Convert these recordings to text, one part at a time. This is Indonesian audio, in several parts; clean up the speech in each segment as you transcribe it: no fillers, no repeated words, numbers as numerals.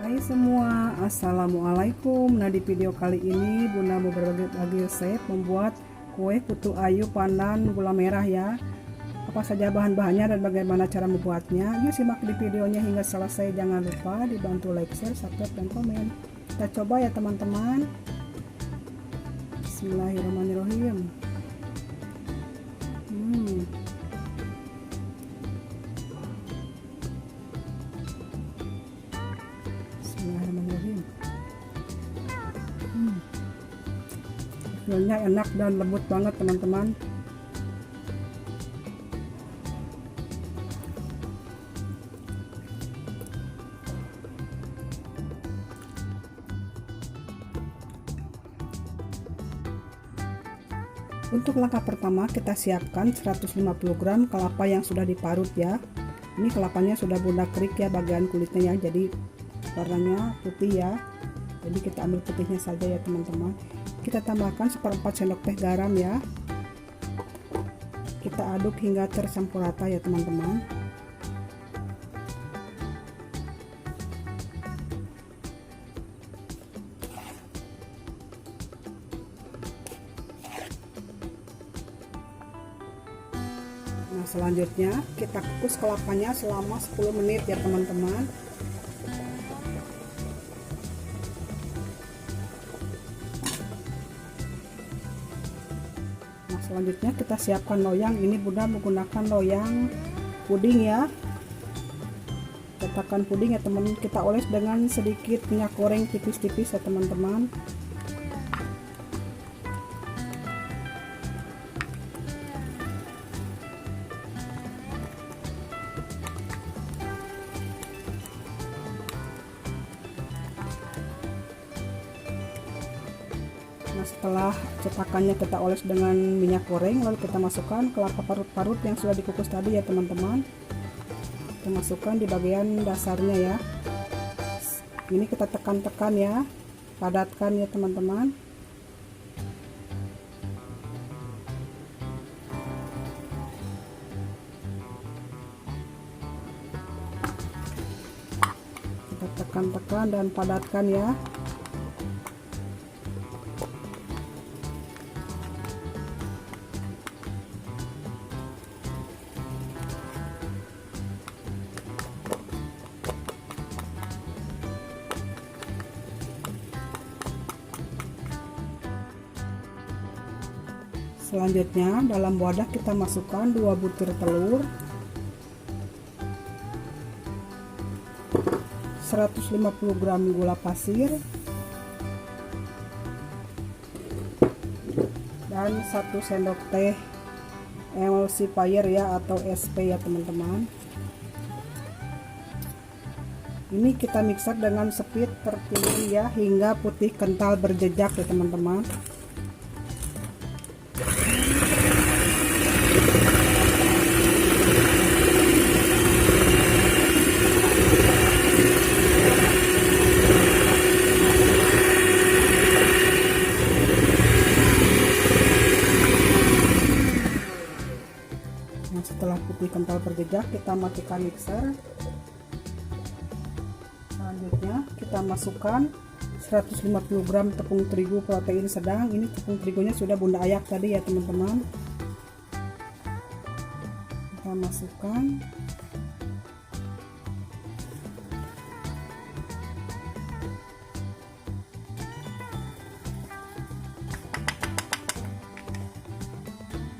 Hai semua, assalamualaikum. Nah, di video kali ini Bunda mau berbagi resep membuat kue putu ayu pandan gula merah ya. Apa saja bahan-bahannya dan bagaimana cara membuatnya? Yuk simak di videonya hingga selesai. Jangan lupa dibantu like, share, subscribe, dan komen. Kita coba ya teman-teman. Bismillahirrahmanirrahim. Bismillahirrahmanirrahim. Hasilnya enak dan lembut banget teman-teman. Untuk langkah pertama kita siapkan 150 gram kelapa yang sudah diparut ya. Ini kelapanya sudah bunda kerik ya bagian kulitnya ya, jadi warnanya putih ya. Jadi kita ambil putihnya saja ya teman-teman. Kita tambahkan 1/4 sendok teh garam ya. Kita aduk hingga tercampur rata ya teman-teman. Nah, selanjutnya kita kukus kelapanya selama 10 menit ya teman-teman. Nah, selanjutnya kita siapkan loyang. Ini bunda menggunakan loyang puding ya, cetakan puding ya teman. Kita oles dengan sedikit minyak goreng tipis-tipis ya teman-teman. Nah, setelah cetakannya kita oles dengan minyak goreng, lalu kita masukkan kelapa parut-parut yang sudah dikukus tadi ya teman-teman. Kita masukkan di bagian dasarnya ya. Ini kita tekan-tekan ya, padatkan ya teman-teman. Kita tekan-tekan dan padatkan ya. Selanjutnya dalam wadah kita masukkan 2 butir telur, 150 gram gula pasir, dan 1 sendok teh emulsifier ya atau SP ya teman-teman. Ini kita mixer dengan speed tertinggi ya hingga putih kental berjejak ya teman-teman. Nah, setelah putih kental berjejak kita matikan mixer. Selanjutnya kita masukkan 150 gram tepung terigu protein sedang. Ini tepung terigunya sudah bunda ayak tadi ya teman-teman. Kita masukkan.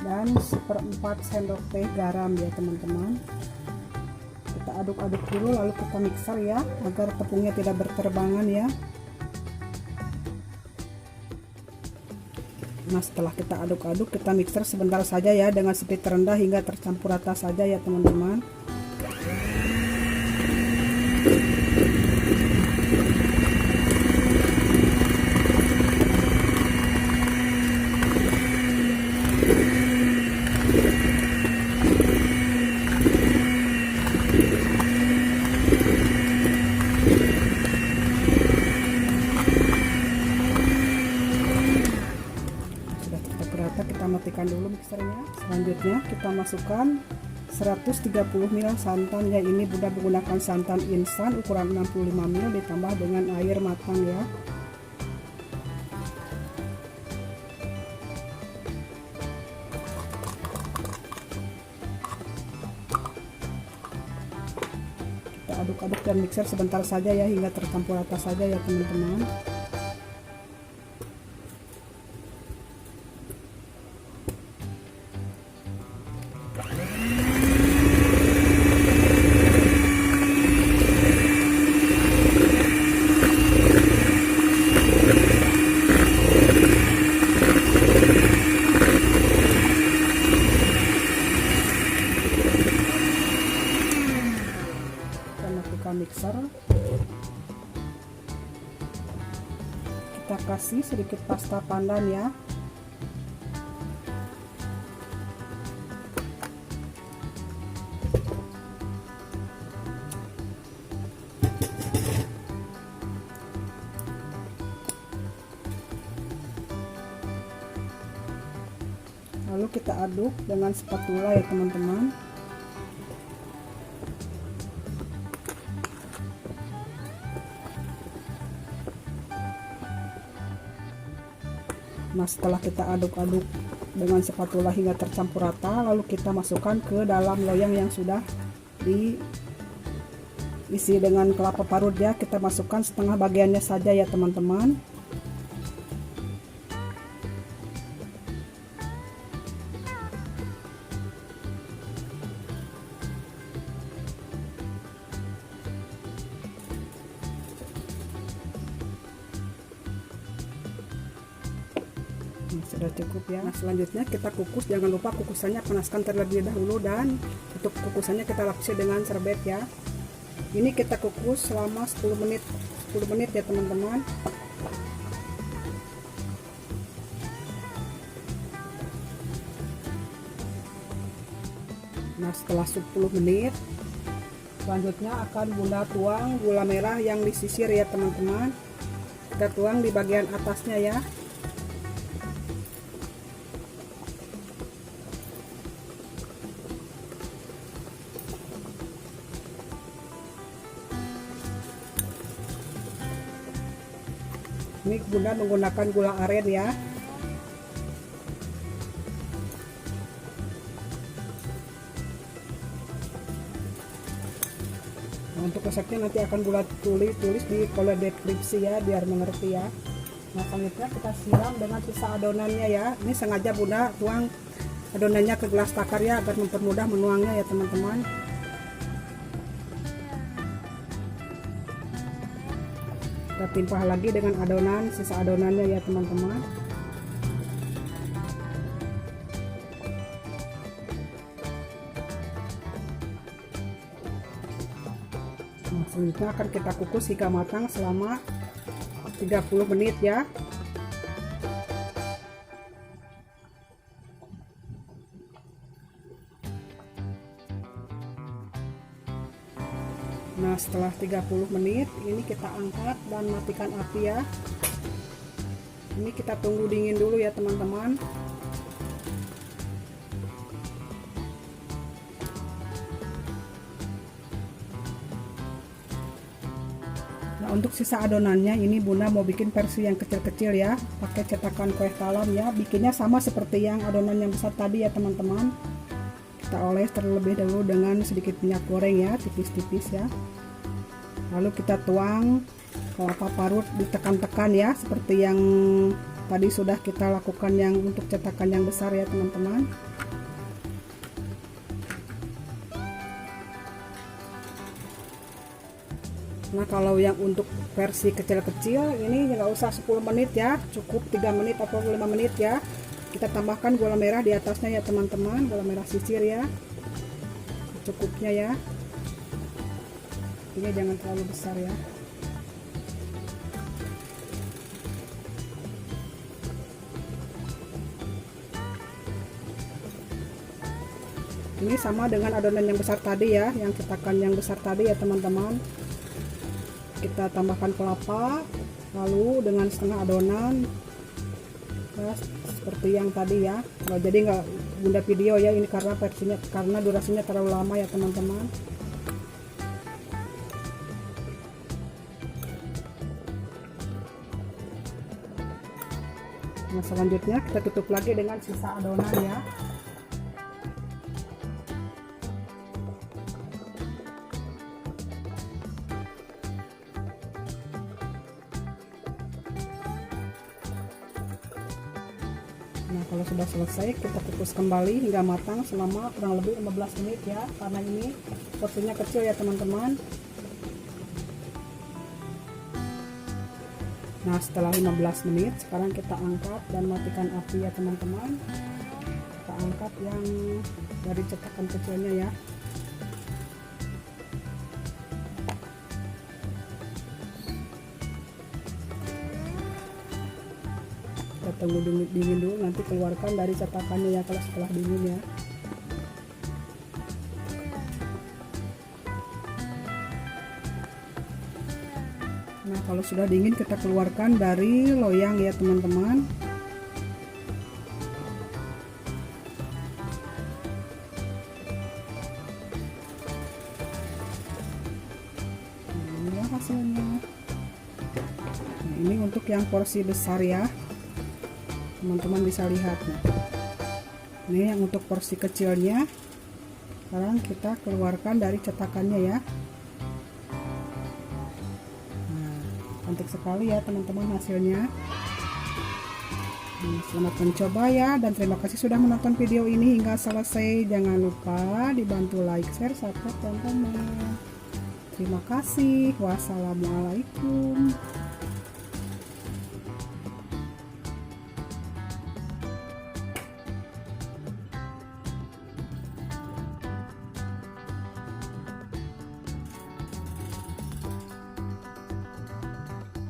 Dan 1/4 sendok teh garam ya teman-teman. Kita aduk-aduk dulu lalu kita mixer ya agar tepungnya tidak berterbangan ya. Nah, setelah kita aduk-aduk kita mixer sebentar saja ya dengan speed terendah hingga tercampur rata saja ya teman-teman. Kita matikan dulu mixernya. Selanjutnya kita masukkan 130 ml santan ya. Ini Bunda menggunakan santan instan ukuran 65 ml ditambah dengan air matang ya. Kita aduk-aduk dan mixer sebentar saja ya, hingga tercampur rata saja ya teman-teman. Mixer, kita kasih sedikit pasta pandan ya. Lalu kita aduk dengan spatula ya teman-teman. Nah, setelah kita aduk-aduk dengan spatula hingga tercampur rata, lalu kita masukkan ke dalam loyang yang sudah diisi dengan kelapa parut ya. Kita masukkan setengah bagiannya saja ya teman-teman. Sudah cukup ya. Nah, selanjutnya kita kukus. Jangan lupa kukusannya panaskan terlebih dahulu, dan untuk kukusannya kita lapisi dengan serbet ya. Ini kita kukus selama 10 menit ya teman-teman. Nah, setelah 10 menit selanjutnya akan Bunda tuang gula merah yang disisir ya teman-teman. Kita tuang di bagian atasnya ya. Ini Bunda menggunakan gula aren ya. Nah, untuk resepnya nanti akan Bunda tulis di kolom deskripsi ya, biar mengerti ya. Nah, selanjutnya kita siram dengan sisa adonannya ya. Ini sengaja Bunda tuang adonannya ke gelas takar ya, agar mempermudah menuangnya ya teman-teman. Kita timpah lagi dengan adonan, sisa adonannya ya teman-teman. Nah, selanjutnya akan kita kukus hingga matang selama 30 menit ya. Nah, setelah 30 menit ini kita angkat dan matikan api ya. Ini kita tunggu dingin dulu ya teman-teman. Nah, untuk sisa adonannya ini Bunda mau bikin versi yang kecil-kecil ya, pakai cetakan kue talam ya. Bikinnya sama seperti yang adonan yang besar tadi ya teman-teman. Kita oles terlebih dahulu dengan sedikit minyak goreng ya, tipis-tipis ya. Lalu kita tuang kelapa parut, ditekan-tekan ya, seperti yang tadi sudah kita lakukan yang untuk cetakan yang besar ya teman-teman. Nah, kalau yang untuk versi kecil-kecil ini nggak usah 10 menit ya, cukup 3 menit atau 5 menit ya. Kita tambahkan gula merah di atasnya ya teman-teman, gula merah sisir ya, cukupnya ya. Ini jangan terlalu besar ya. Ini sama dengan adonan yang besar tadi ya, yang cetakan yang besar tadi ya teman-teman. Kita tambahkan kelapa, lalu dengan setengah adonan ya, seperti yang tadi ya. Jadi nggak Bunda video ya, ini karena durasinya terlalu lama ya teman-teman. Nah, selanjutnya kita tutup lagi dengan sisa adonan ya. Nah, kalau sudah selesai kita kukus kembali hingga matang selama kurang lebih 15 menit ya, karena ini porsinya kecil ya teman-teman. Nah, setelah 15 menit sekarang kita angkat dan matikan api ya teman-teman. Kita angkat yang dari cetakan kecilnya ya. Kita tunggu dingin dulu, nanti keluarkan dari cetakannya ya kalau setelah dingin ya. Nah, kalau sudah dingin kita keluarkan dari loyang ya teman-teman. Inilah hasilnya. Nah, ini untuk yang porsi besar ya, teman-teman bisa lihat. Nah, ini yang untuk porsi kecilnya. Sekarang kita keluarkan dari cetakannya ya. Cantik sekali ya teman-teman hasilnya. Selamat mencoba ya, dan terima kasih sudah menonton video ini hingga selesai. Jangan lupa dibantu like, share, subscribe teman-teman. Terima kasih. Wassalamualaikum.